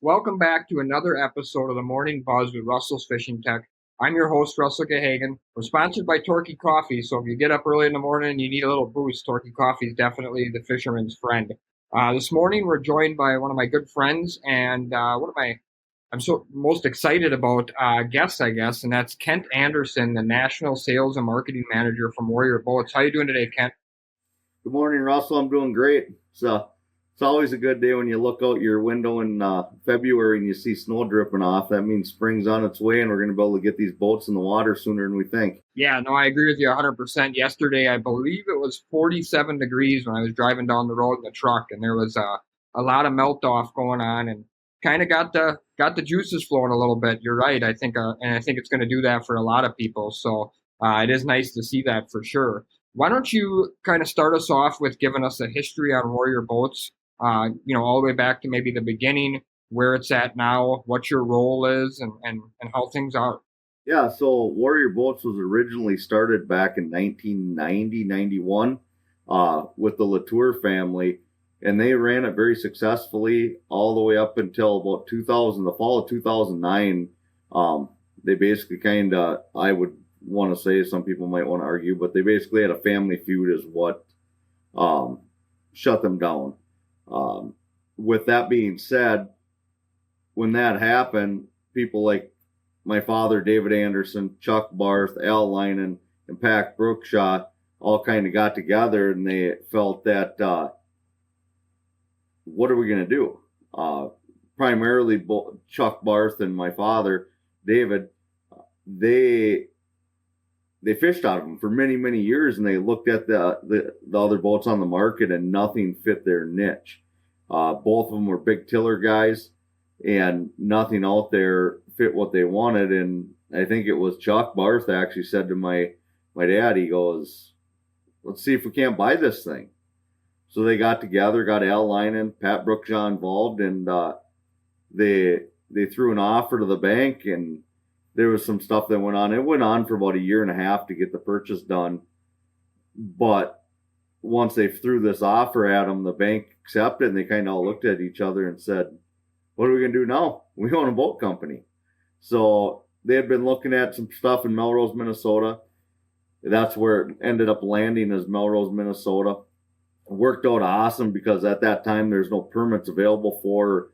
Welcome back to another episode of the Morning Buzz with Russell's Fishing Tech. I'm your host, Russell Gahagan. We're sponsored by Torquay Coffee, so if you get up early in the morning and you need a little boost, Torquay Coffee is definitely the fisherman's friend. This morning we're joined by one of my good friends and I'm so most excited about guests, I guess, and that's Kent Andersen, the National Sales and Marketing Manager from Warrior Boats. How are you doing today, Kent? Good morning, Russell. I'm doing great. It's always a good day when you look out your window in February and you see snow dripping off. That means spring's on its way and we're going to be able to get these boats in the water sooner than we think. Yeah, no, I agree with you 100%. Yesterday, I believe it was 47 degrees when I was driving down the road in the truck, and there was a lot of melt-off going on, and kind of got the juices flowing a little bit. You're right. I think it's going to do that for a lot of people. So it is nice to see that for sure. Why don't you kind of start us off with giving us a history on Warrior Boats? All the way back to maybe the beginning, where it's at now, what your role is, and how things are. Yeah, so Warrior Boats was originally started back in 1990-91 with the Latour family, and they ran it very successfully all the way up until about the fall of 2009. They basically I would want to say, some people might want to argue, but they basically had a family feud is what shut them down. With that being said, when that happened, people like my father, David Andersen, Chuck Barth, Al Linen, and Pac Brookshaw all kind of got together and they felt that, what are we going to do? Primarily Chuck Barth and my father, David, they fished out of them for many, many years, and they looked at the other boats on the market and nothing fit their niche. Both of them were big tiller guys, and nothing out there fit what they wanted. And I think it was Chuck Barth actually said to my dad, he goes, let's see if we can't buy this thing. So they got together, got Al Linen, Pat Brookshaw involved, and they threw an offer to the bank, and there was some stuff that went on. It went on for about a year and a half to get the purchase done. But once they threw this offer at them, the bank accepted, and they kind of all looked at each other and said, what are we going to do now? We own a boat company. So they had been looking at some stuff in Melrose, Minnesota. That's where it ended up landing, as Melrose, Minnesota. It worked out awesome because at that time there's no permits available for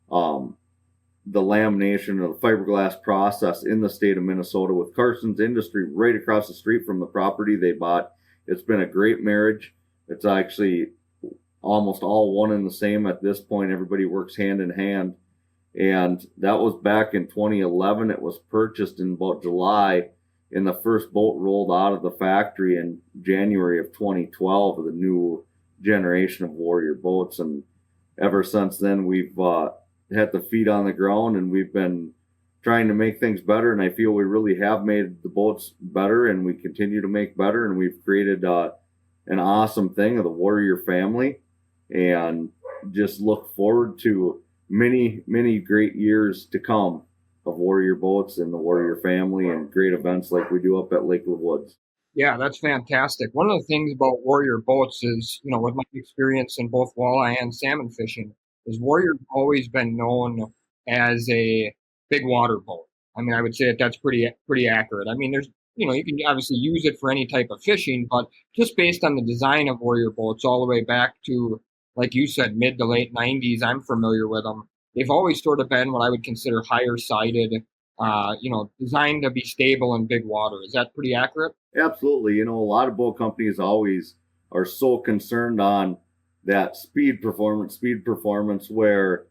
the lamination or the fiberglass process in the state of Minnesota, with Carson's Industry right across the street from the property they bought. It's been a great marriage. It's actually almost all one and the same at this point. Everybody works hand in hand. And that was back in 2011. It was purchased in about July, and the first boat rolled out of the factory in January of 2012 of the new generation of Warrior boats. And ever since then, we've had the feet on the ground, and we've been trying to make things better. And I feel we really have made the boats better, and we continue to make better. And we've created an awesome thing of the Warrior family, and just look forward to many, many great years to come of Warrior boats and the Warrior family, and great events like we do up at Lakewood Woods. Yeah, that's fantastic. One of the things about Warrior boats is, with my experience in both walleye and salmon fishing, is Warrior's always been known as a big water boat. I mean, I would say that's pretty accurate. I mean, there's, you can obviously use it for any type of fishing, but just based on the design of Warrior boats all the way back to, like you said, mid to late 90s, I'm familiar with them. They've always sort of been what I would consider higher sided, designed to be stable in big water. Is that pretty accurate? Absolutely. A lot of boat companies always are so concerned on that speed performance, where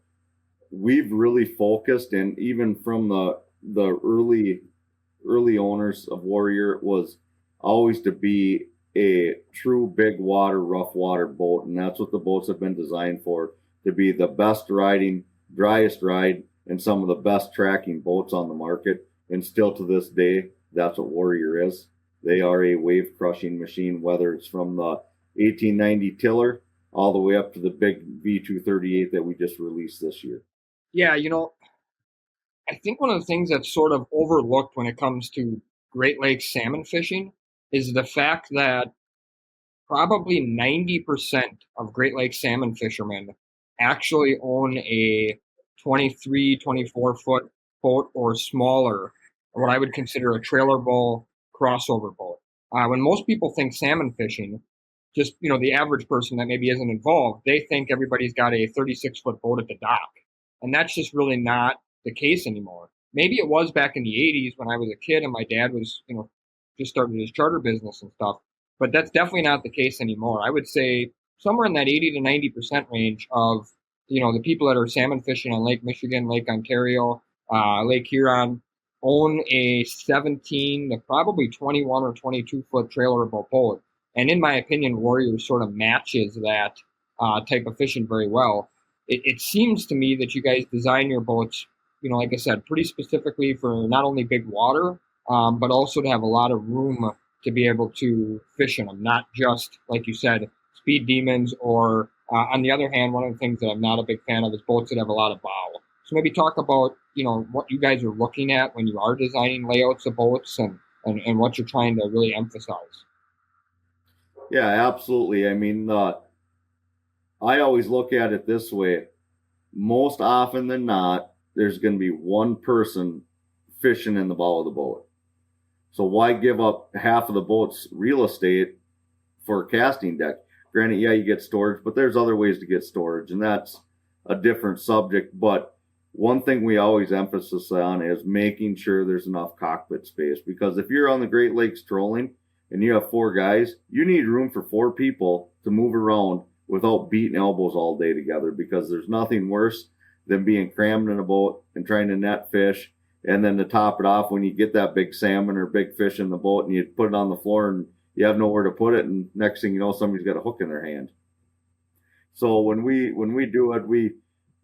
we've really focused, and even from the early owners of Warrior, was always to be a true big water, rough water boat. And that's what the boats have been designed for, to be the best riding, driest ride, and some of the best tracking boats on the market. And still to this day, that's what Warrior is. They are a wave crushing machine, whether it's from the 1890 tiller all the way up to the big V238 that we just released this year. Yeah, I think one of the things that's sort of overlooked when it comes to Great Lakes salmon fishing is the fact that probably 90% of Great Lakes salmon fishermen actually own a 23, 24-foot boat or smaller, what I would consider a trailer boat crossover boat. When most people think salmon fishing, just, the average person that maybe isn't involved, they think everybody's got a 36-foot boat at the dock. And that's just really not the case anymore. Maybe it was back in the 80s when I was a kid and my dad was, just started his charter business and stuff, but that's definitely not the case anymore. I would say somewhere in that 80 to 90% range of the people that are salmon fishing on Lake Michigan, Lake Ontario, Lake Huron own a 17 to probably 21 or 22-foot trailerable boat. And in my opinion, Warrior sort of matches that type of fishing very well. It seems to me that you guys design your boats, like I said, pretty specifically for not only big water, but also to have a lot of room to be able to fish in them, not just, like you said, speed demons or, on the other hand, one of the things that I'm not a big fan of is boats that have a lot of bow. So maybe talk about, what you guys are looking at when you are designing layouts of boats and what you're trying to really emphasize. Yeah, absolutely. I mean, I always look at it this way. Most often than not, there's going to be one person fishing in the bow of the boat. So why give up half of the boat's real estate for a casting deck? Granted, yeah, you get storage, but there's other ways to get storage, and that's a different subject. But one thing we always emphasize on is making sure there's enough cockpit space, because if you're on the Great Lakes trolling and you have 4 guys, you need room for 4 people to move around without beating elbows all day together, because there's nothing worse than being crammed in a boat and trying to net fish. And then to top it off, when you get that big salmon or big fish in the boat and you put it on the floor and you have nowhere to put it, and next thing you know, somebody's got a hook in their hand. So when we do it, we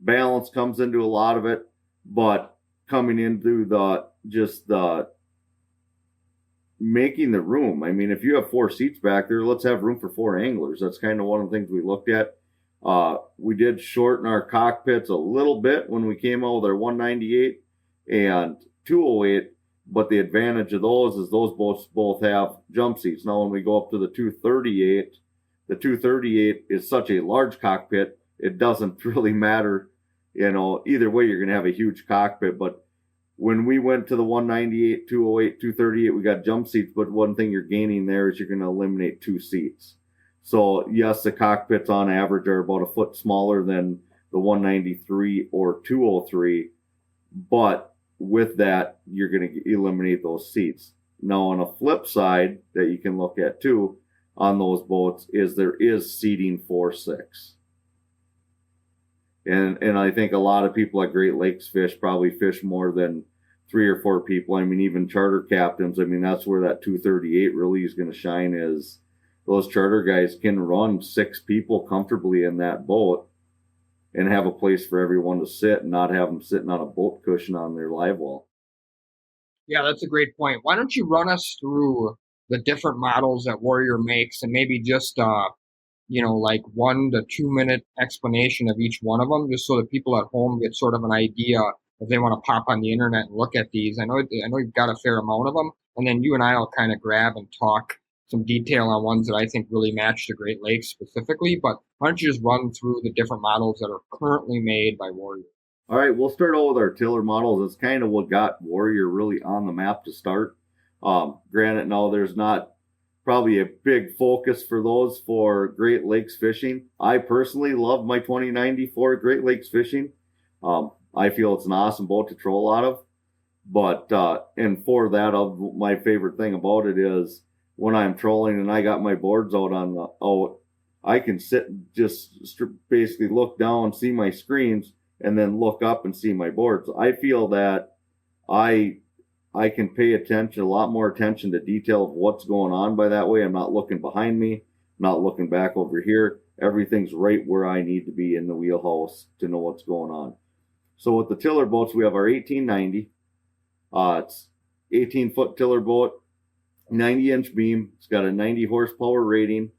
balance comes into a lot of it, but coming into the making the room. I mean, if you have 4 seats back there, let's have room for 4 anglers. That's kind of one of the things we looked at. We did shorten our cockpits a little bit when we came out with our 198 and 208, but the advantage of those is those boats both have jump seats. Now, when we go up to the 238 is such a large cockpit, it doesn't really matter. Either way, you're going to have a huge cockpit. But when we went to the 198, 208, 238, we got jump seats, but one thing you're gaining there is you're going to eliminate 2 seats. So, yes, the cockpits on average are about a foot smaller than the 193 or 203, but with that, you're going to eliminate those seats. Now, on a flip side that you can look at too on those boats is there is seating for 6. And I think a lot of people at Great Lakes fish probably fish more than 3 or 4 people. I mean, even charter captains, I mean, that's where that 238 really is going to shine, is those charter guys can run 6 people comfortably in that boat and have a place for everyone to sit and not have them sitting on a boat cushion on their live well. Yeah, that's a great point. Why don't you run us through the different models that Warrior makes and maybe just like 1 to 2 minute explanation of each one of them, just so that people at home get sort of an idea if they want to pop on the internet and look at these. I know you've got a fair amount of them, and then you and I will kind of grab and talk some detail on ones that I think really match the Great Lakes specifically. But why don't you just run through the different models that are currently made by Warrior? All right, we'll start out with our tiller models. It's kind of what got Warrior really on the map to start. Granted, no, there's not probably a big focus for those for Great Lakes fishing. I personally love my 2090 for Great Lakes fishing. I feel it's an awesome boat to troll out of. But and for that, my favorite thing about it is when I'm trolling and I got my boards out I can sit and just basically look down, see my screens, and then look up and see my boards. I feel that I can pay attention, a lot more attention to detail of what's going on by that way. I'm not looking behind me, not looking back over here. Everything's right where I need to be in the wheelhouse to know what's going on. So with the tiller boats, we have our 1890. It's 18-foot tiller boat, 90-inch beam. It's got a 90 horsepower rating.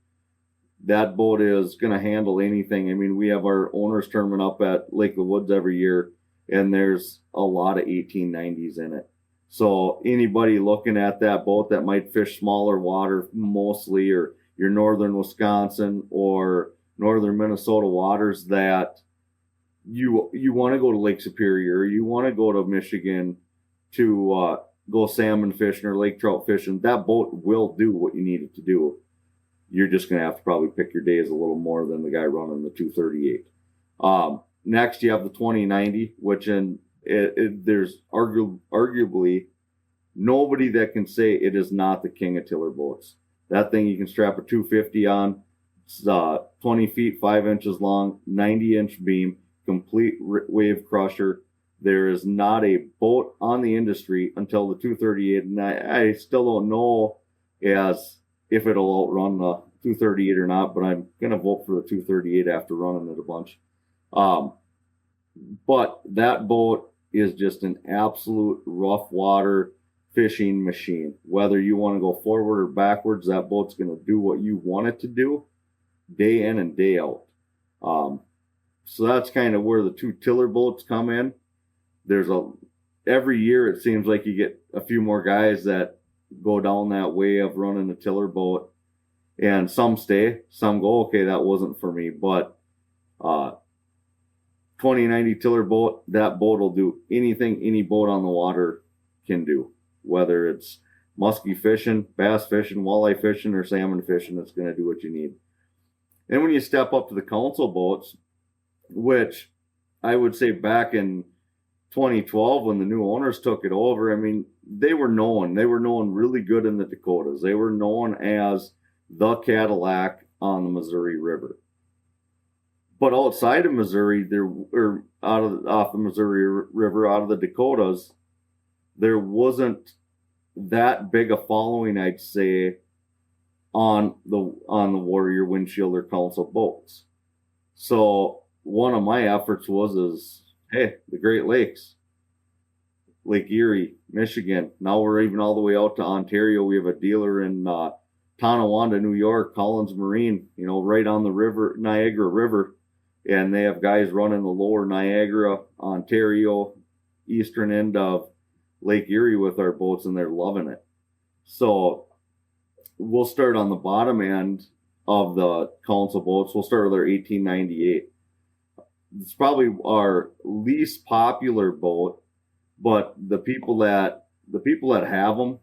That boat is going to handle anything. I mean, we have our owners tournament up at Lake of the Woods every year, and there's a lot of 1890s in it. So anybody looking at that boat that might fish smaller water mostly, or your northern Wisconsin or northern Minnesota waters, that you want to go to Lake Superior, you want to go to Michigan to go salmon fishing or lake trout fishing, that boat will do what you need it to do. You're just going to have to probably pick your days a little more than the guy running the 238. Next, you have the 2090, which there's arguably nobody that can say it is not the king of tiller boats. That thing you can strap a 250 on. It's 20 feet, 5 inches long, 90-inch beam, complete wave crusher. There is not a boat on the industry until the 238, and I still don't know as if it'll outrun the 238 or not, but I'm going to vote for the 238 after running it a bunch. But that boat is just an absolute rough water fishing machine. Whether you want to go forward or backwards, that boat's going to do what you want it to do day in and day out. So that's kind of where the two tiller boats come in. Every year it seems like you get a few more guys that go down that way of running a tiller boat, and some stay, some go, okay, that wasn't for me. But 2090 tiller boat, that boat will do anything any boat on the water can do, whether it's muskie fishing, bass fishing, walleye fishing, or salmon fishing. It's going to do what you need. And when you step up to the council boats, which I would say back in 2012 when the new owners took it over, I mean, they were known really good in the Dakotas. They were known as the Cadillac on the Missouri River. But outside of Missouri, off the Missouri River, out of the Dakotas, there wasn't that big a following, I'd say, on the Warrior, Windshield, or council boats. So one of my efforts was hey, the Great Lakes, Lake Erie, Michigan. Now we're even all the way out to Ontario. We have a dealer in Tonawanda, New York, Collins Marine, right on the river, Niagara River. And they have guys running the lower Niagara, Ontario, eastern end of Lake Erie with our boats, and they're loving it. So we'll start on the bottom end of the council boats. We'll start with our 1898. It's probably our least popular boat, but the people that have them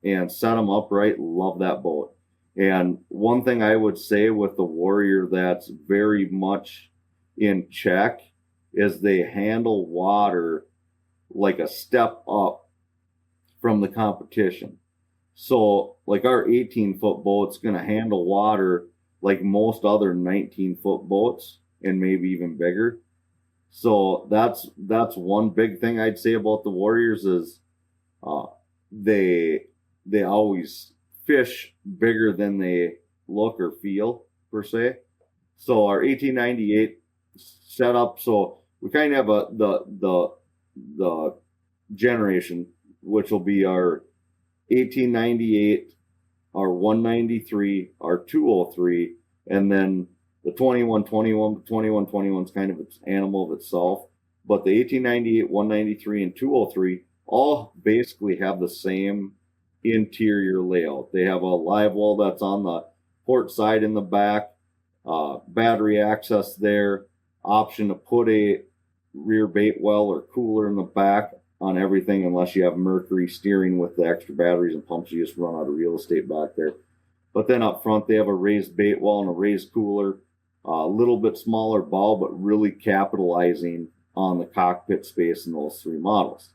and set them up right love that boat. And one thing I would say with the Warrior that's very much in check is they handle water like a step up from the competition. So like our 18-foot boat's going to handle water like most other 19-foot boats, and maybe even bigger. So that's one big thing I'd say about the Warriors is they always fish bigger than they look or feel, per se. So our 1898 set up, so we kind of have the generation, which will be our 1898, our 193, our 203, and then the 2121. The 2121 is kind of an animal of itself, but the 1898, 193, and 203 all basically have the same interior layout. They have a live well that's on the port side in the back, battery access there, option to put a rear bait well or cooler in the back on everything, unless you have Mercury steering with the extra batteries and pumps. You just run out of real estate back there. But then up front, they have a raised bait well and a raised cooler, a little bit smaller bow, but really capitalizing on the cockpit space in those three models.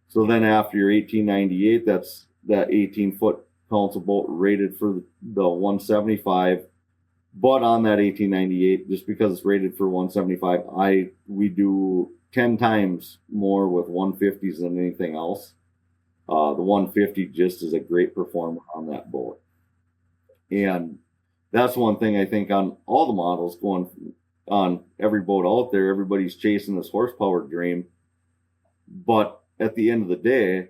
So then after your 1898, that's that 18-foot council boat rated for the 175. But on that 1898, just because it's rated for 175, we do 10 times more with 150s than anything else. The 150 just is a great performer on that boat. And that's one thing I think on all the models going on every boat out there, everybody's chasing this horsepower dream. But at the end of the day,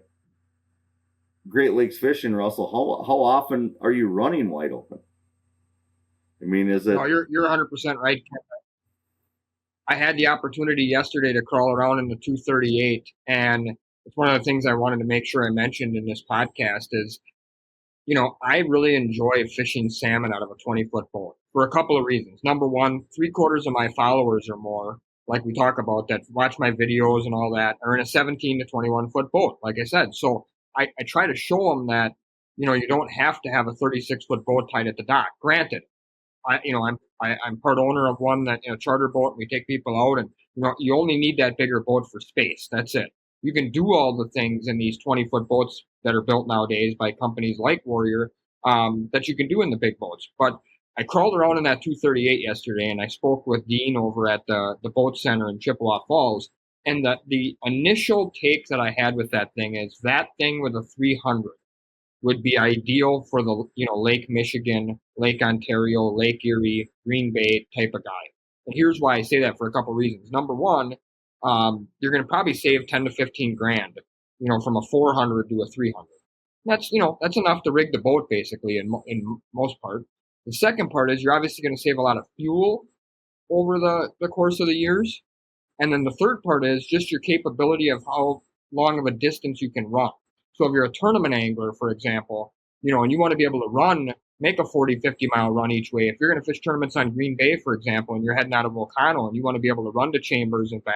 Great Lakes fishing, Russell, how often are you running wide open? I mean, is it? No, you're 100% right. I had the opportunity yesterday to crawl around in the 238, and it's one of the things I wanted to make sure I mentioned in this podcast is, I really enjoy fishing salmon out of a 20-foot boat for a couple of reasons. Number one, 3/4 of my followers or more, like we talk about, that watch my videos and all that, are in a 17 to 21-foot boat, like I said. So I try to show them that, you don't have to have a 36-foot boat tied at the dock. Granted, I'm part owner of one that, charter boat. We take people out, and you only need that bigger boat for space. That's it. You can do all the things in these 20-foot boats that are built nowadays by companies like Warrior, that you can do in the big boats. But I crawled around in that 238 yesterday, and I spoke with Dean over at the boat center in Chippewa Falls. And the initial take that I had with that thing is that thing with a 300 would be ideal for the Lake Michigan, Lake Ontario, Lake Erie, Green Bay type of guy. And here's why I say that, for a couple of reasons. Number one, you're going to probably save 10 to 15 grand, from a 400 to a 300. That's enough to rig the boat basically in most part. The second part is you're obviously going to save a lot of fuel over the course of the years. And then the third part is just your capability of how long of a distance you can run. So if you're a tournament angler, for example, and you want to be able to make a 40, 50-mile run each way. If you're going to fish tournaments on Green Bay, for example, and you're heading out of Volcano and you want to be able to run to Chambers and back,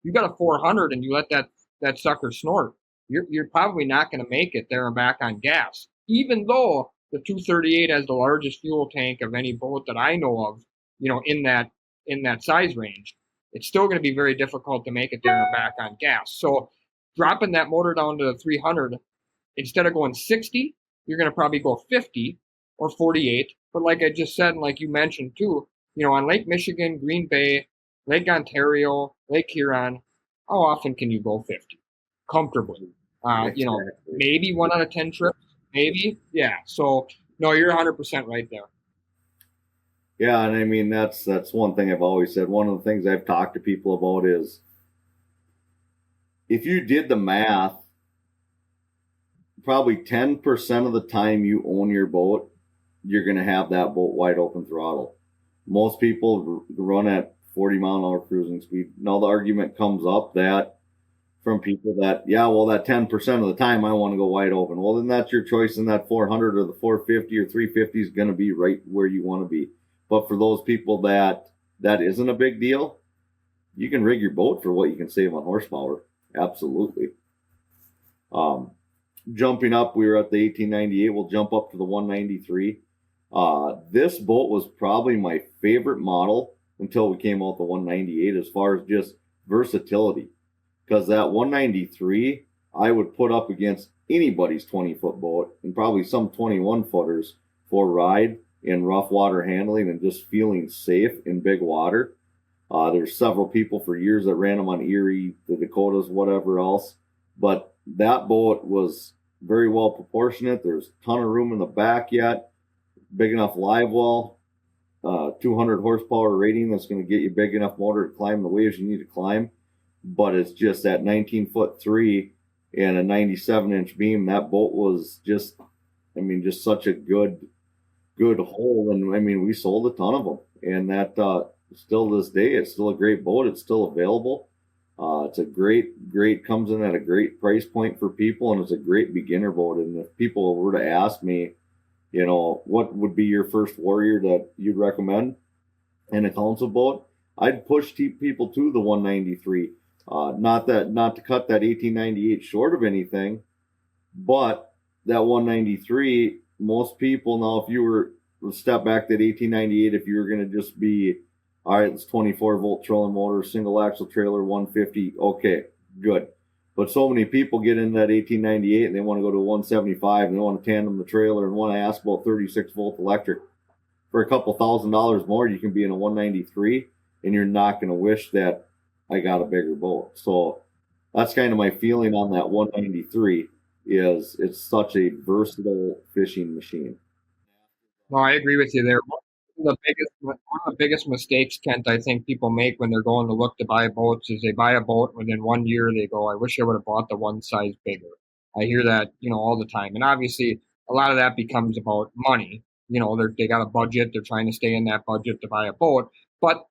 you got a 400 and you let that sucker snort, you're probably not going to make it there and back on gas. Even though the 238 has the largest fuel tank of any boat that I know of, in that size range, it's still going to be very difficult to make it there and back on gas. So dropping that motor down to 300, instead of going 60, you're going to probably go 50 or 48. But like I just said, and like you mentioned too, on Lake Michigan, Green Bay, Lake Ontario, Lake Huron, how often can you go 50 comfortably? Maybe 1 out of 10 trips, maybe. Yeah. So no, you're 100% right there. Yeah, and I mean that's one thing I've always said. One of the things I've talked to people about is, if you did the math, probably 10% of the time you own your boat, you're going to have that boat wide open throttle. Most people run at 40-mile-an-hour cruising speed. Now the argument comes up that from people that, that 10% of the time I want to go wide open. Well, then that's your choice, and that 400 or the 450 or 350 is going to be right where you want to be. But for those people that isn't a big deal, you can rig your boat for what you can save on horsepower. Absolutely. Jumping up, we were at the 1898. We'll jump up to the 193. This boat was probably my favorite model until we came out the 198 as far as just versatility. Because that 193, I would put up against anybody's 20-foot boat and probably some 21-footers for ride in rough water handling and just feeling safe in big water. There's several people for years that ran them on Erie, the Dakotas, whatever else. But that boat was very well proportionate. There's a ton of room in the back yet. Big enough live well. 200 horsepower rating that's going to get you big enough motor to climb the waves you need to climb. But it's just that 19-foot 3 and a 97-inch beam. That boat was just such a good hole. And we sold a ton of them. And that still to this day, it's still a great boat. It's still available. It's a great, comes in at a great price point for people, and it's a great beginner boat. And if people were to ask me, what would be your first Warrior that you'd recommend in a council boat, I'd push people to the 193. Not to cut that 1898 short of anything, but that 193, most people now, if you were to step back that 1898, if you were going to just be, all right, it's 24-volt trolling motor, single axle trailer, 150, okay, good. But so many people get in that 1898 and they want to go to 175 and they want to tandem the trailer and want to ask about 36-volt electric. For a couple $1,000s more, you can be in a 193, and you're not going to wish that I got a bigger boat. So that's kind of my feeling on that 193, is it's such a versatile fishing machine. No, I agree with you there. One of the biggest mistakes, Kent, I think people make when they're going to look to buy boats is they buy a boat, within 1 year they go, I wish I would have bought the one size bigger. I hear that, all the time. And obviously a lot of that becomes about money. They got a budget, they're trying to stay in that budget to buy a boat. But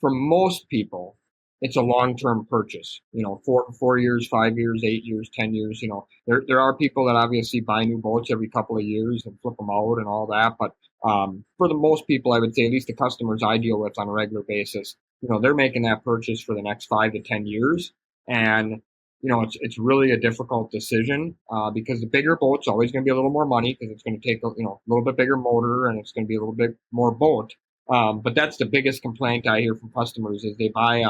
for most people, it's a long-term purchase. 4 years, 5 years, 8 years, 10 years. There are people that obviously buy new boats every couple of years and flip them out and all that. But for the most people, I would say, at least the customers I deal with on a regular basis, they're making that purchase for the next 5 to 10 years, and it's really a difficult decision because the bigger boat's always going to be a little more money because it's going to take a little bit bigger motor and it's going to be a little bit more boat. But that's the biggest complaint I hear from customers is they buy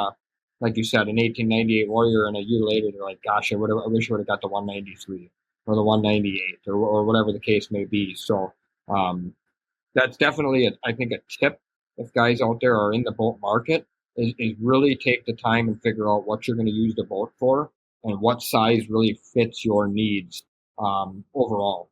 like you said, an 1898 Warrior, and a year later they're like, "Gosh, I wish I would have got the 193 or the 198 or whatever the case may be." So that's definitely, I think, a tip if guys out there are in the boat market is really take the time and figure out what you're going to use the boat for and what size really fits your needs overall.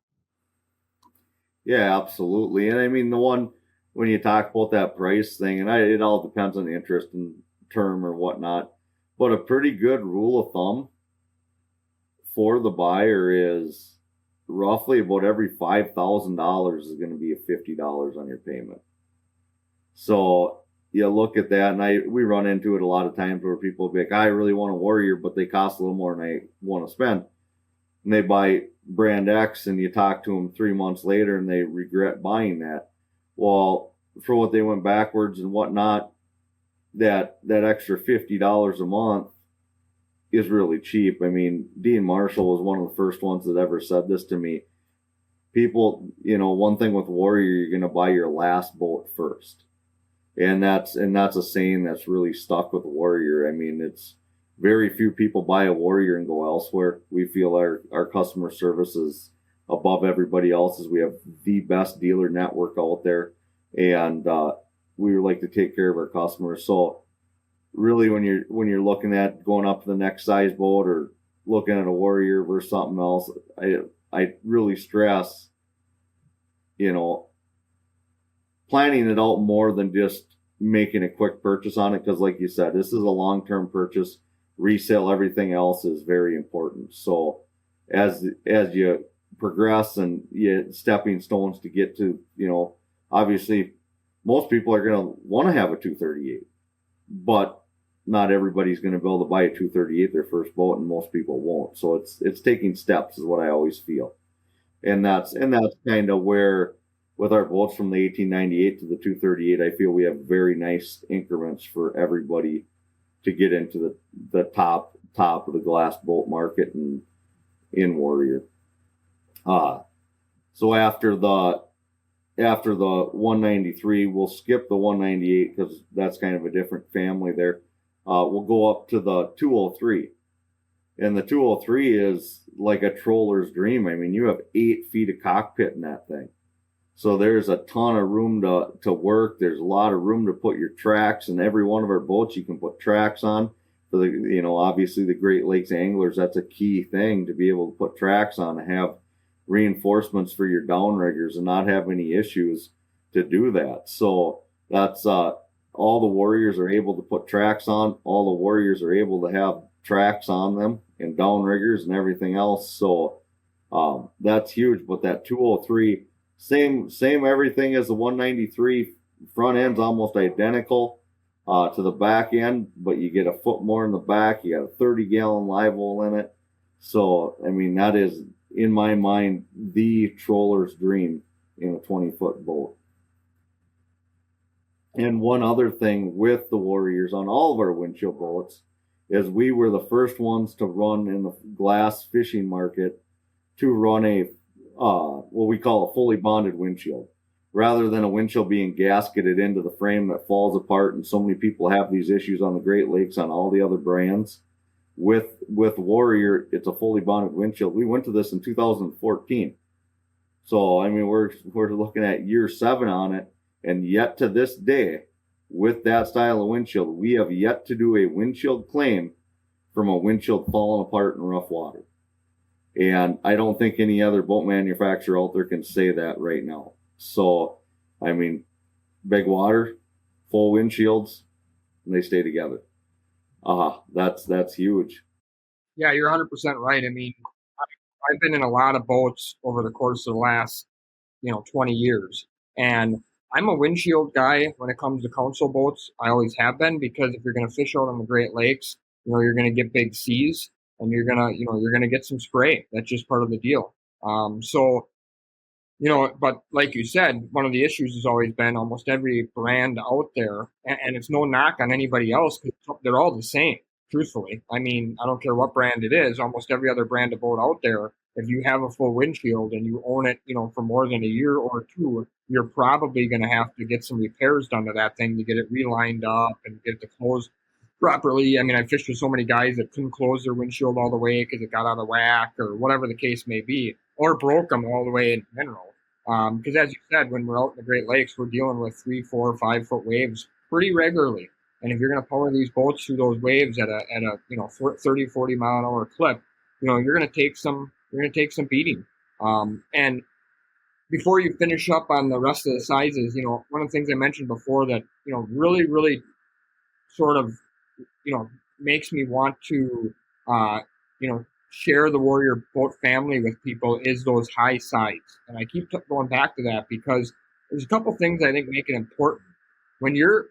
Yeah, absolutely. And I mean, the one when you talk about that price thing, and it all depends on the interest and term or whatnot, but a pretty good rule of thumb for the buyer is roughly about every $5,000 is going to be a $50 on your payment. So you look at that, and we run into it a lot of times where people be like, I really want a Warrior, but they cost a little more than I want to spend. And they buy brand X, and you talk to them 3 months later, and they regret buying that. Well, for what they went backwards and whatnot, that extra $50 a month is really cheap. I mean, Dean Marshall was one of the first ones that ever said this to me. People, one thing with Warrior, you're going to buy your last boat first. And that's a saying that's really stuck with Warrior. I mean, it's very few people buy a Warrior and go elsewhere. We feel our customer service is above everybody else's. We have the best dealer network out there, and we like to take care of our customers. So really, when you're looking at going up to the next size boat or looking at a Warrior versus something else, I really stress, planning it out more than just making a quick purchase on it, because like you said, this is a long-term purchase. Resale, everything else is very important. So as you progress and you stepping stones to get to, obviously most people are going to want to have a 238, but not everybody's going to be able to buy a 238 their first boat, and most people won't. So it's taking steps is what I always feel. And that's kind of where, with our boats from the 1898 to the 238, I feel we have very nice increments for everybody to get into the top of the glass boat market and in Warrior. So after the 193, we'll skip the 198 because that's kind of a different family there. We'll go up to the 203. And the 203 is like a troller's dream. I mean, you have 8 feet of cockpit in that thing. So there's a ton of room to work. There's a lot of room to put your tracks, and every one of our boats you can put tracks on. For the, obviously the Great Lakes anglers, that's a key thing, to be able to put tracks on and have reinforcements for your downriggers and not have any issues to do that. So that's all the Warriors are able to put tracks on. All the Warriors are able to have tracks on them and downriggers and everything else. So that's huge. But that 203, same everything as the 193. Front end's almost identical to the back end, but you get a foot more in the back. You got a 30-gallon live hole in it. So, I mean, that is, in my mind, the troller's dream in a 20-foot boat. And one other thing with the Warriors on all of our Windshield boats is we were the first ones to run in the glass fishing market to run a what we call a fully bonded windshield, rather than a windshield being gasketed into the frame that falls apart. And so many people have these issues on the Great Lakes on all the other brands. With Warrior, it's a fully bonded windshield. We went to this in 2014. So, I mean, we're looking at year 7 on it. And yet to this day, with that style of windshield, we have yet to do a windshield claim from a windshield falling apart in rough water. And I don't think any other boat manufacturer out there can say that right now. So, I mean, big water, full windshields, and they stay together. That's huge. Yeah, you're 100% right. I mean, I've been in a lot of boats over the course of the last, 20 years. And I'm a windshield guy when it comes to council boats. I always have been, because if you're going to fish out on the Great Lakes, you're going to get big seas, and you're going to get some spray. That's just part of the deal. So but like you said, one of the issues has always been almost every brand out there, and it's no knock on anybody else because they're all the same, truthfully. I mean, I don't care what brand it is, almost every other brand of boat out there, if you have a full windshield and you own it, for more than a year or two, you're probably going to have to get some repairs done to that thing to get it relined up and get it to close properly. I mean, I fished with so many guys that couldn't close their windshield all the way because it got out of whack or whatever the case may be, or broke them all the way in general. Because as you said, when we're out in the Great Lakes, we're dealing with 3, 4, 5 foot waves pretty regularly. And if you're going to power these boats through those waves at a 30, 40 mile an hour clip, you're going to take some beating. And before you finish up on the rest of the sizes, one of the things I mentioned before that, really, really sort of, makes me want to, share the Warrior boat family with people is those high sides. And I keep going back to that because there's a couple things I think make it important. When you're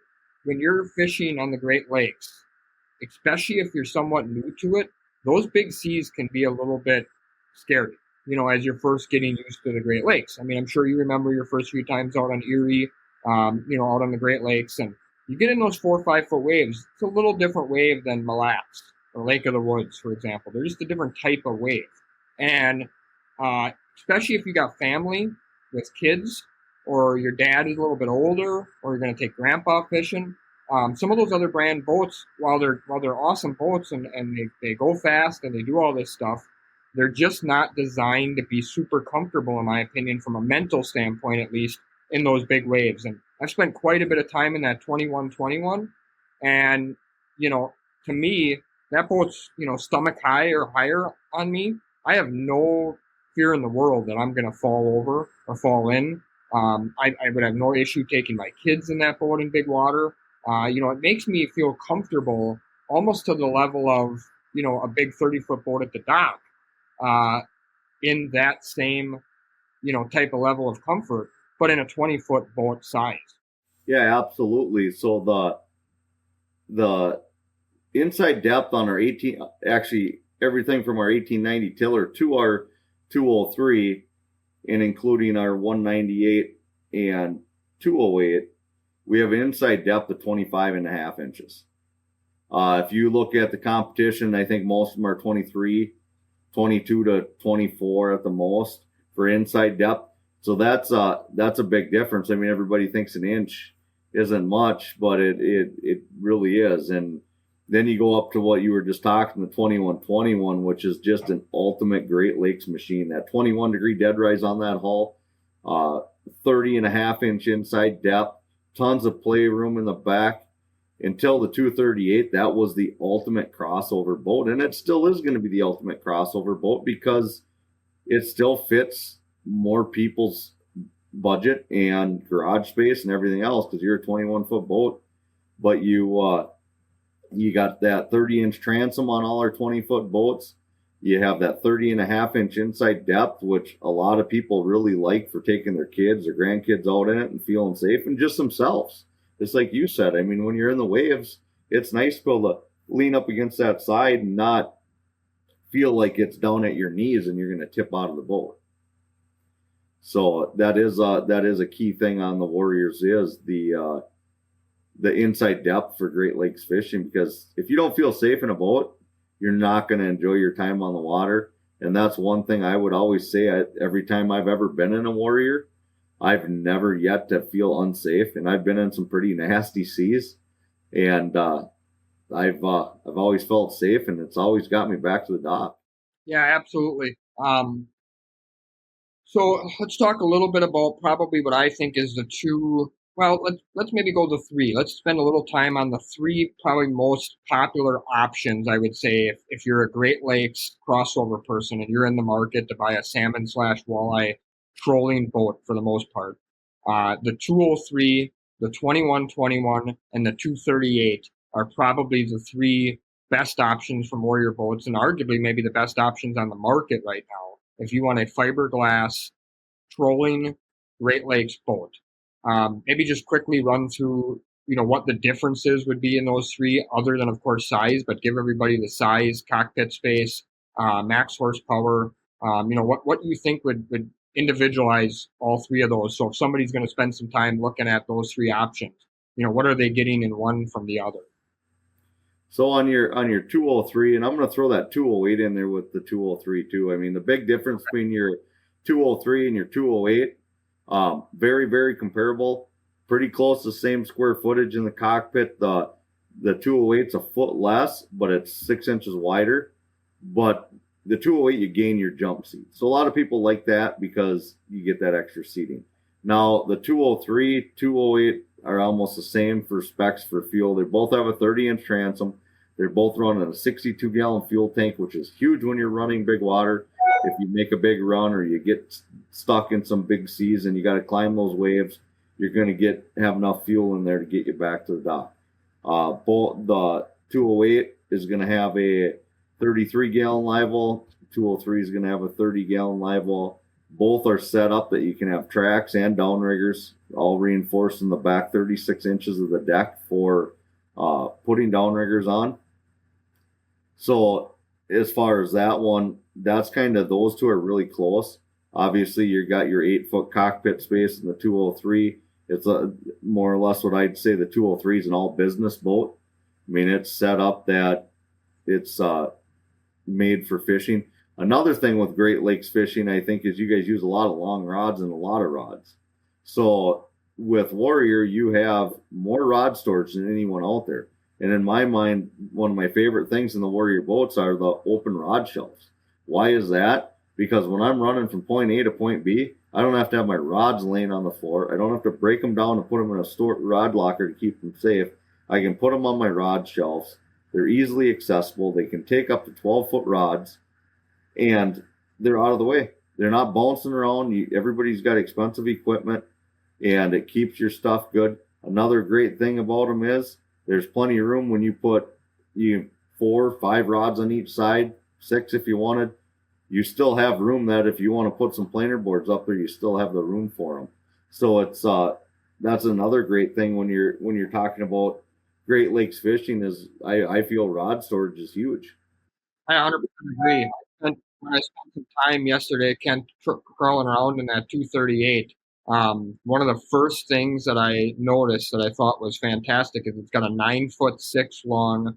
fishing on the Great Lakes, especially if you're somewhat new to it, those big seas can be a little bit scary, as you're first getting used to the Great Lakes. I mean, I'm sure you remember your first few times out on Erie, out on the Great Lakes, and you get in those 4 or 5 foot waves. It's a little different wave than Mille Lacs or Lake of the Woods, for example. They're just a different type of wave. And especially if you got family with kids, or your dad is a little bit older, or you're going to take grandpa fishing, some of those other brand boats, while they're awesome boats and they go fast and they do all this stuff, they're just not designed to be super comfortable, in my opinion, from a mental standpoint, at least, in those big waves. And I've spent quite a bit of time in that 21-21, and to me, that boat's stomach high or higher on me. I have no fear in the world that I'm going to fall over or fall in. I would have no issue taking my kids in that boat in big water. It makes me feel comfortable almost to the level of a big 30-foot boat at the dock, in that same type of level of comfort, but in a 20-foot boat size. Yeah, absolutely. So the inside depth on our 18, actually everything from our 1890 tiller to our 203, and including our 198 and 208, we have an inside depth of 25.5 inches. If you look at the competition, I think most of them are 23, 22 to 24 at the most for inside depth. So that's a big difference. I mean, everybody thinks an inch isn't much, but it really is. And then you go up to what you were just talking, the 21-21, which is just an ultimate Great Lakes machine. That 21-degree dead rise on that hull, 30.5 inch inside depth, tons of play room in the back. Until the 238, that was the ultimate crossover boat, and it still is going to be the ultimate crossover boat because it still fits more people's budget and garage space and everything else, because you're a 21-foot boat, but you got that 30-inch transom on all our 20-foot boats. You have that 30.5 inch inside depth, which a lot of people really like for taking their kids or grandkids out in it and feeling safe, and just themselves. Just like you said, I mean, when you're in the waves, it's nice to be able to lean up against that side and not feel like it's down at your knees and you're going to tip out of the boat. So that is a key thing on the Warriors, is the inside depth for Great Lakes fishing, because if you don't feel safe in a boat, you're not going to enjoy your time on the water. And that's one thing I would always say. Every time I've ever been in a Warrior, I've never yet to feel unsafe, and I've been in some pretty nasty seas, and I've always felt safe, and it's always got me back to the dock. Yeah, absolutely. So let's talk a little bit about probably what I think is the two. Well, let's maybe go to three. Let's spend a little time on the three probably most popular options, I would say, if you're a Great Lakes crossover person and you're in the market to buy a salmon/walleye trolling boat for the most part. The 203, the 21-21, and the 238 are probably the three best options for Warrior boats, and arguably maybe the best options on the market right now if you want a fiberglass trolling Great Lakes boat. Maybe just quickly run through, what the differences would be in those three, other than, of course, size, but give everybody the size, cockpit space, max horsepower. What you think would individualize all three of those. So if somebody's going to spend some time looking at those three options, what are they getting in one from the other? So on your 203, and I'm going to throw that 208 in there with the 203 too. I mean, the big difference between your 203 and your 208, very very comparable, pretty close to the same square footage in the cockpit. The 208's a foot less, but it's 6 inches wider. But the 208 you gain your jump seat, so a lot of people like that because you get that extra seating. Now the 203, 208 are almost the same for specs for fuel. They both have a 30-inch transom. They're both running a 62-gallon fuel tank, which is huge when you're running big water. If you make a big run or you get stuck in some big seas and you got to climb those waves, you're going to have enough fuel in there to get you back to the dock. Both the 208 is going to have a 33-gallon live well. 203 is going to have a 30-gallon live well. Both are set up that you can have tracks and downriggers, all reinforced in the back 36 inches of the deck for putting downriggers on. So as far as that one, that's kind of, those two are really close. Obviously, you got your 8-foot cockpit space in the 203. It's more or less what I'd say the 203 is an all business boat. I mean, it's set up that it's made for fishing. Another thing with Great Lakes fishing, I think, is you guys use a lot of long rods and a lot of rods. So with Warrior, you have more rod storage than anyone out there. And in my mind, one of my favorite things in the Warrior boats are the open rod shelves. Why is that? Because when I'm running from point A to point B, I don't have to have my rods laying on the floor. I don't have to break them down and put them in a rod locker to keep them safe. I can put them on my rod shelves. They're easily accessible. They can take up to 12-foot rods, and they're out of the way. They're not bouncing around. Everybody's got expensive equipment, and it keeps your stuff good. Another great thing about them is there's plenty of room when you put 4 or 5 rods on each side, 6 if you wanted. You still have room that if you want to put some planer boards up there, you still have the room for them. So it's that's another great thing when you're talking about Great Lakes fishing is I feel rod storage is huge. I 100% agree. And when I spent some time yesterday, Ken, crawling around in that 238, one of the first things that I noticed that I thought was fantastic is it's got a 9 foot 6 long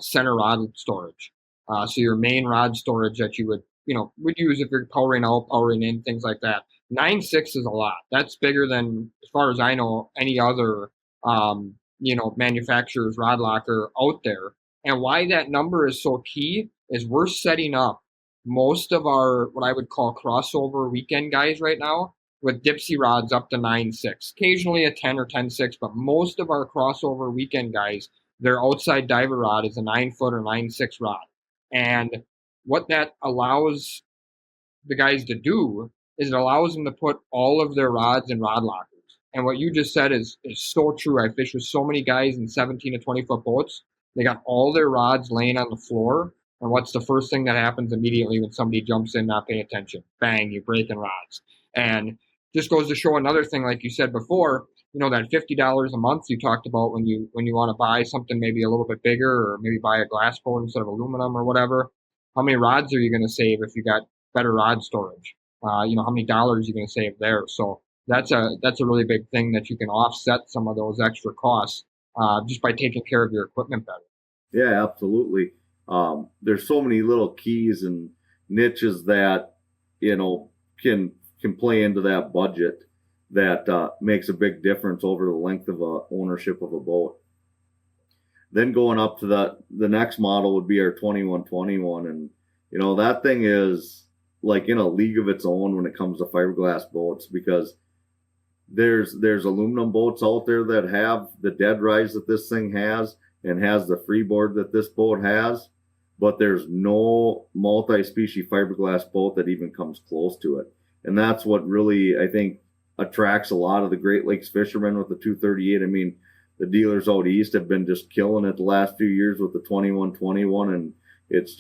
center rod storage. So your main rod storage that you would use if you're powering out, powering in, things like that. 9.6 is a lot. That's bigger than, as far as I know, any other manufacturer's rod locker out there. And why that number is so key is we're setting up most of our, what I would call crossover weekend guys right now with Dipsy rods up to 9.6, occasionally a 10 or 10.6, but most of our crossover weekend guys, their outside diver rod is a 9-foot or 9.6 rod. And what that allows the guys to do is it allows them to put all of their rods in rod lockers. And what you just said is so true. I fish with so many guys in 17 to 20-foot boats. They got all their rods laying on the floor. And what's the first thing that happens immediately when somebody jumps in not paying attention? Bang, you're breaking rods. And just goes to show another thing, like you said before, that $50 a month you talked about when you want to buy something maybe a little bit bigger, or maybe buy a glass boat instead of aluminum or whatever. How many rods are you going to save if you got better rod storage? How many dollars are you going to save there? So that's a really big thing, that you can offset some of those extra costs just by taking care of your equipment better. Yeah, absolutely. There's so many little keys and niches that can play into that budget that makes a big difference over the length of ownership of a boat. Then going up to the next model would be our 2121, and that thing is like in a league of its own when it comes to fiberglass boats, because there's aluminum boats out there that have the dead rise that this thing has and has the freeboard that this boat has, but there's no multi-species fiberglass boat that even comes close to it. And that's what really, I think, attracts a lot of the Great Lakes fishermen with the 238. I mean, the dealers out east have been just killing it the last few years with the 2121, and it's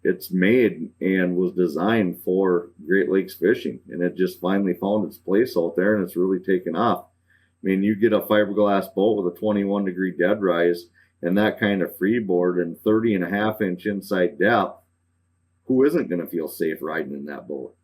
it's made and was designed for Great Lakes fishing, and it just finally found its place out there, and it's really taken off. I mean, you get a fiberglass boat with a 21-degree dead rise and that kind of freeboard and 30.5-inch inside depth. Who isn't going to feel safe riding in that boat?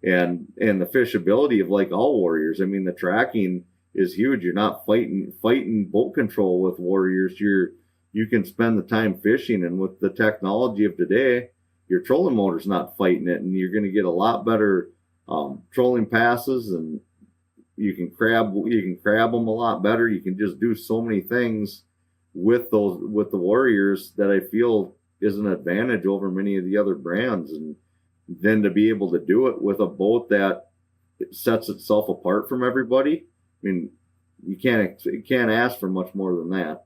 And the fishability of like all Warriors. I mean, the tracking is huge. You're not fighting boat control with Warriors. You can spend the time fishing, and with the technology of today, your trolling motor's not fighting it, and you're going to get a lot better trolling passes, and you can crab them a lot better. You can just do so many things with the Warriors that I feel is an advantage over many of the other brands. And then to be able to do it with a boat that sets itself apart from everybody, I mean, you can't ask for much more than that.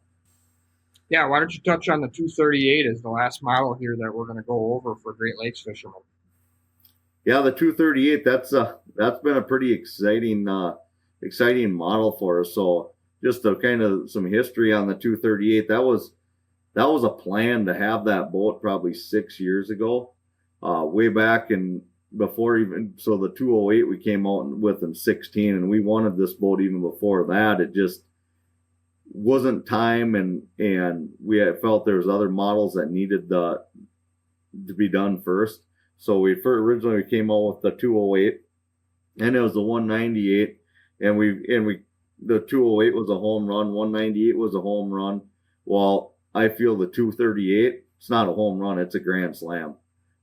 Yeah, why don't you touch on the 238 as the last model here that we're going to go over for Great Lakes fishermen? Yeah, the 238, that's been a pretty exciting model for us. So just a kind of some history on the 238. That was a plan to have that boat probably 6 years ago, way back in before even. So the 208 we came out with in 16, and we wanted this boat even before that. It just wasn't time, and we had felt there was other models that needed to be done first. So originally we came out with the 208, and it was the 198, and the 208 was a home run, 198 was a home run. Well, I feel the 238, it's not a home run, it's a grand slam.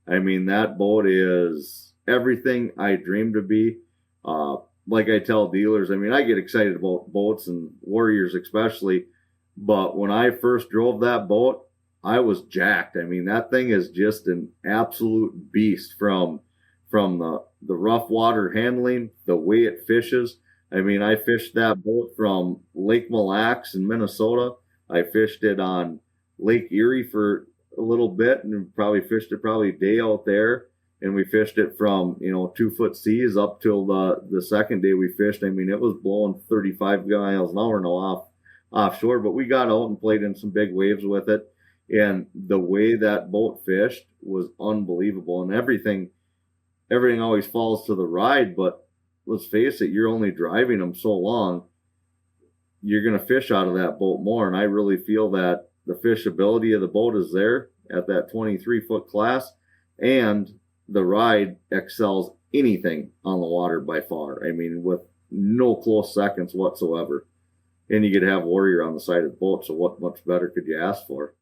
I mean, that boat is everything I dreamed to be. Like I tell dealers, I mean, I get excited about boats and Warriors especially, but when I first drove that boat, I was jacked. I mean, that thing is just an absolute beast from the rough water handling, the way it fishes. I mean, I fished that boat from Lake Mille Lacs in Minnesota. I fished it on Lake Erie for a little bit, and probably fished it a day out there. And we fished it from 2-foot seas up till the second day we fished. I mean, it was blowing 35 miles an hour now offshore, but we got out and played in some big waves with it. And the way that boat fished was unbelievable. And everything always falls to the ride, but let's face it, you're only driving them so long. You're going to fish out of that boat more. And I really feel that the fishability of the boat is there at that 23-foot class, and the ride excels anything on the water by far. I mean, with no close seconds whatsoever. And you could have Warrior on the side of the boat, so what much better could you ask for?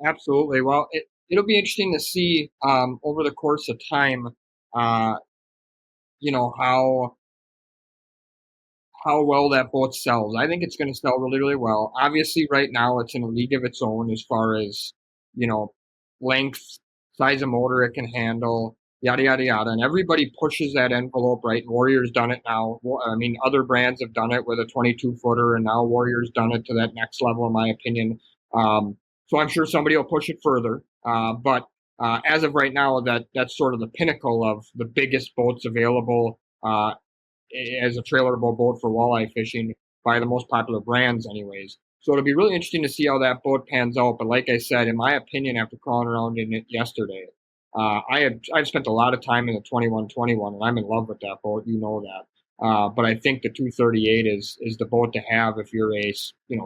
Absolutely. Well, it'll be interesting to see over the course of time, uh, how well that boat sells. I think it's going to sell really, really well. Obviously, right now it's in a league of its own as far as length, size of motor it can handle, yada yada yada. And everybody pushes that envelope, right? Warrior's done it now. I mean, other brands have done it with a 22-footer, and now Warrior's done it to that next level, in my opinion. So I'm sure somebody will push it further. But as of right now, that's sort of the pinnacle of the biggest boats available as a trailerable boat for walleye fishing by the most popular brands, anyways. So it'll be really interesting to see how that boat pans out. But like I said, in my opinion, after crawling around in it yesterday, I've spent a lot of time in the 2121, and I'm in love with that boat. You know that. But I think the 238 is the boat to have if you're a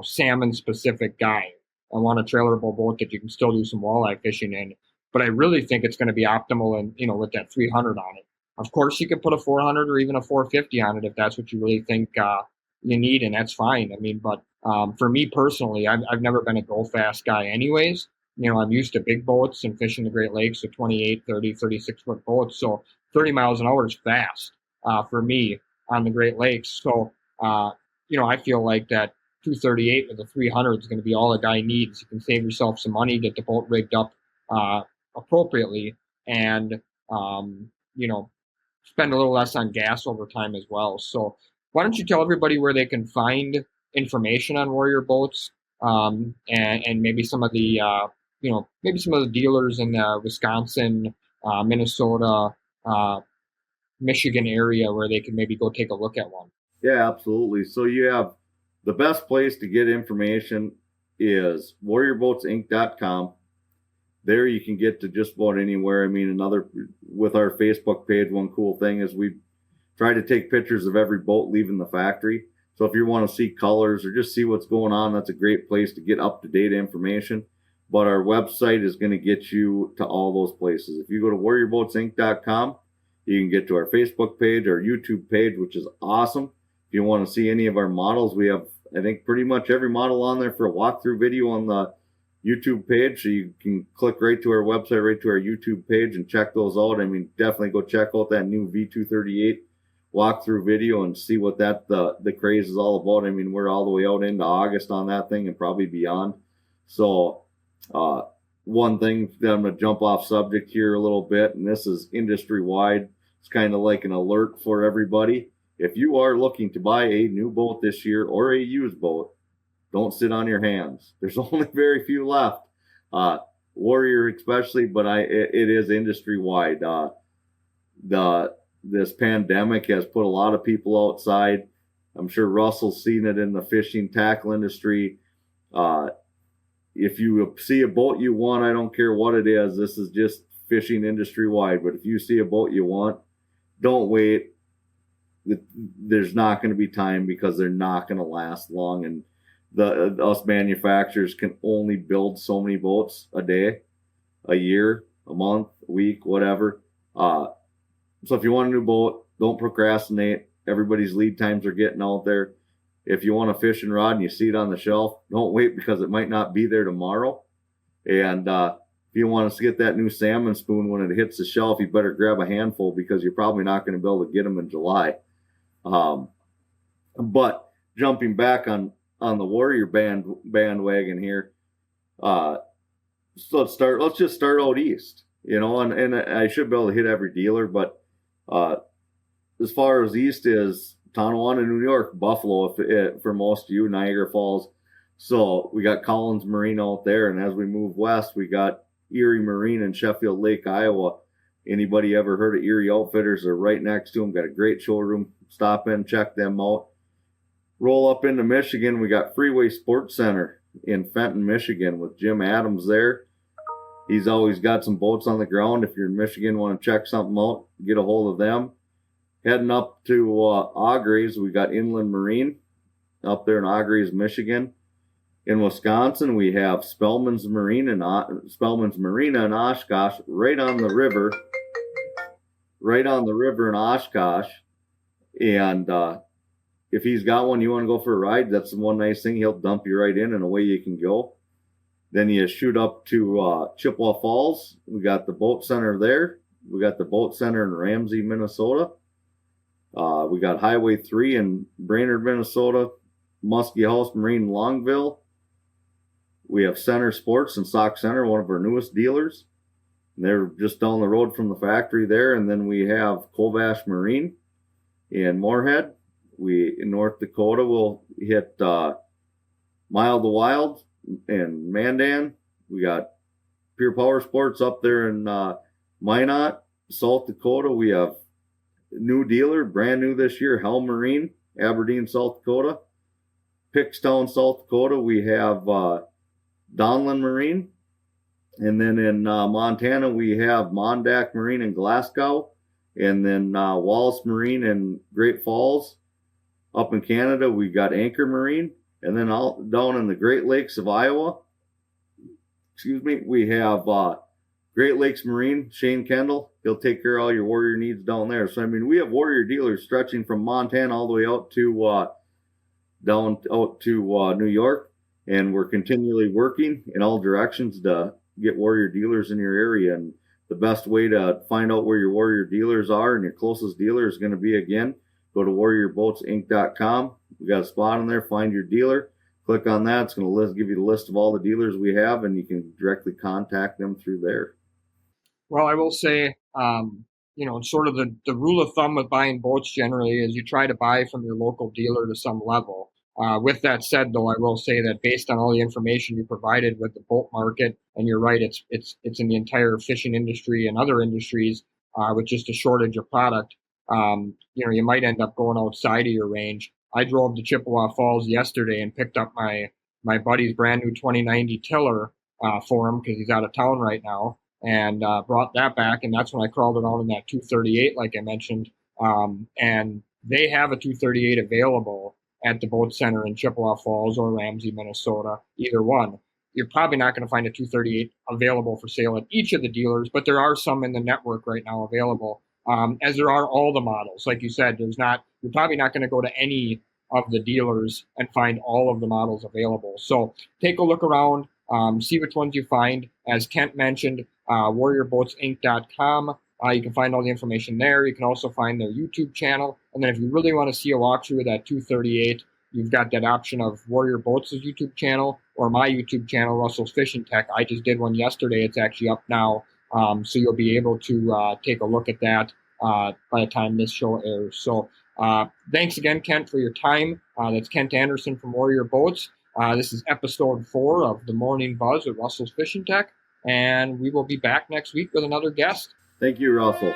salmon specific guy and want a trailerable boat that you can still do some walleye fishing in. But I really think it's going to be optimal, and with that 300 on it. Of course, you can put a 400 or even a 450 on it if that's what you really think you need, and that's fine. I mean, but for me personally, I've never been a go fast guy anyways. I'm used to big boats and fishing the Great Lakes with 28, 30, 36-foot boats. So 30 miles an hour is fast for me on the Great Lakes. So, I feel like that 238 with a 300 is going to be all a guy needs. You can save yourself some money, get the boat rigged up appropriately, and, spend a little less on gas over time as well. So why don't you tell everybody where they can find information on Warrior boats, and maybe some of the maybe some of the dealers in Wisconsin, Minnesota, Michigan area where they can maybe go take a look at one. Yeah, absolutely. So you have the best place to get information is warriorboatsinc.com. there you can get to just about anywhere. I mean, with our Facebook page, one cool thing is we try to take pictures of every boat leaving the factory. So if you want to see colors or just see what's going on, that's a great place to get up-to-date information. But our website is going to get you to all those places. If you go to warriorboatsinc.com, you can get to our Facebook page, our YouTube page, which is awesome. If you want to see any of our models, we have, I think, pretty much every model on there for a walkthrough video on the YouTube page. So you can click right to our website, right to our YouTube page, and check those out. I mean, definitely go check out that new V238 walkthrough video and see what the craze is all about. I mean, we're all the way out into August on that thing and probably beyond. So one thing that I'm going to jump off subject here a little bit, and this is industry wide. It's kind of like an alert for everybody. If you are looking to buy a new boat this year or a used boat, don't sit on your hands. There's only very few left. Warrior especially, but it is industry wide. This pandemic has put a lot of people outside. I'm sure Russell's seen it in the fishing tackle industry. If you see a boat you want, I don't care what it is. This is just fishing industry wide. But if you see a boat you want, don't wait. There's not going to be time because they're not going to last long. And us manufacturers can only build so many boats a day, a year, a month, a week, whatever. So if you want a new boat, don't procrastinate. Everybody's lead times are getting out there. If you want a fishing rod and you see it on the shelf, don't wait because it might not be there tomorrow. And if you want to get that new salmon spoon when it hits the shelf, you better grab a handful because you're probably not going to be able to get them in July. But jumping back on the Warrior bandwagon here, so let's just start out east, and I should be able to hit every dealer, but as far as east is Tonawanda, New York, Buffalo, for most of you, Niagara Falls. So we got Collins Marine out there, and as we move west, we got Erie Marine in Sheffield Lake, Iowa. Anybody ever heard of Erie Outfitters? They're right next to them. Got a great showroom. Stop in, check them out. Roll up into Michigan, we got Freeway Sports Center in Fenton, Michigan, with Jim Adams there. He's always got some boats on the ground. If you're in Michigan, want to check something out, get a hold of them. Heading up to Augrey's, we got Inland Marine up there in Augrey's, Michigan. In Wisconsin, we have Spellman's Marina in Oshkosh, right on the river in Oshkosh. And if he's got one, you want to go for a ride, that's the one nice thing. He'll dump you right in and away you can go. Then you shoot up to Chippewa Falls. We got the boat center there. We got the boat center in Ramsey, Minnesota. We got Highway 3 in Brainerd, Minnesota. Muskie House Marine in Longville. We have Center Sports in Sauk Center, one of our newest dealers. They're just down the road from the factory there. And then we have Kovash Marine in Moorhead. In North Dakota, we'll hit Mile to Wild in Mandan. We got Pure Power Sports up there in Minot. South Dakota, we have new dealer, brand new this year, Hell Marine, Aberdeen, South Dakota. Pickstown, South Dakota, we have Donlin Marine. And then in Montana, we have Mondack Marine in Glasgow. And then Wallace Marine in Great Falls. Up in Canada, we got Anchor Marine. And then down in the Great Lakes of Iowa, we have Great Lakes Marine, Shane Kendall. He'll take care of all your Warrior needs down there. So, I mean, we have Warrior dealers stretching from Montana all the way out to down out to New York. And we're continually working in all directions to get Warrior dealers in your area. And the best way to find out where your Warrior dealers are and your closest dealer is going to be, again, go to warriorboatsinc.com. We got a spot in there, find your dealer. Click on that. It's going to give you the list of all the dealers we have, and you can directly contact them through there. Well, I will say, sort of the rule of thumb with buying boats generally is you try to buy from your local dealer to some level. With that said, though, I will say that based on all the information you provided with the boat market, and you're right, it's in the entire fishing industry and other industries with just a shortage of product. You might end up going outside of your range. I drove to Chippewa Falls yesterday and picked up my buddy's brand new 2090 tiller for him because he's out of town right now, and brought that back. And that's when I crawled around in that 238, like I mentioned. And they have a 238 available at the boat center in Chippewa Falls or Ramsey, Minnesota, either one. You're probably not going to find a 238 available for sale at each of the dealers, but there are some in the network right now available, as there are all the models. Like you said, you're probably not going to go to any of the dealers and find all of the models available. So take a look around, see which ones you find. As Kent mentioned, warriorboatsinc.com. You can find all the information there. You can also find their YouTube channel. And then if you really want to see a walkthrough of that 238, you've got that option of Warrior Boats' YouTube channel or my YouTube channel, Russell's Fishing Tech. I just did one yesterday. It's actually up now. So you'll be able to take a look at that by the time this show airs. So thanks again, Kent, for your time. That's Kent Andersen from Warrior Boats. This is episode 4 of The Morning Buzz with Russell's Fishing Tech. And we will be back next week with another guest. Thank you, Russell.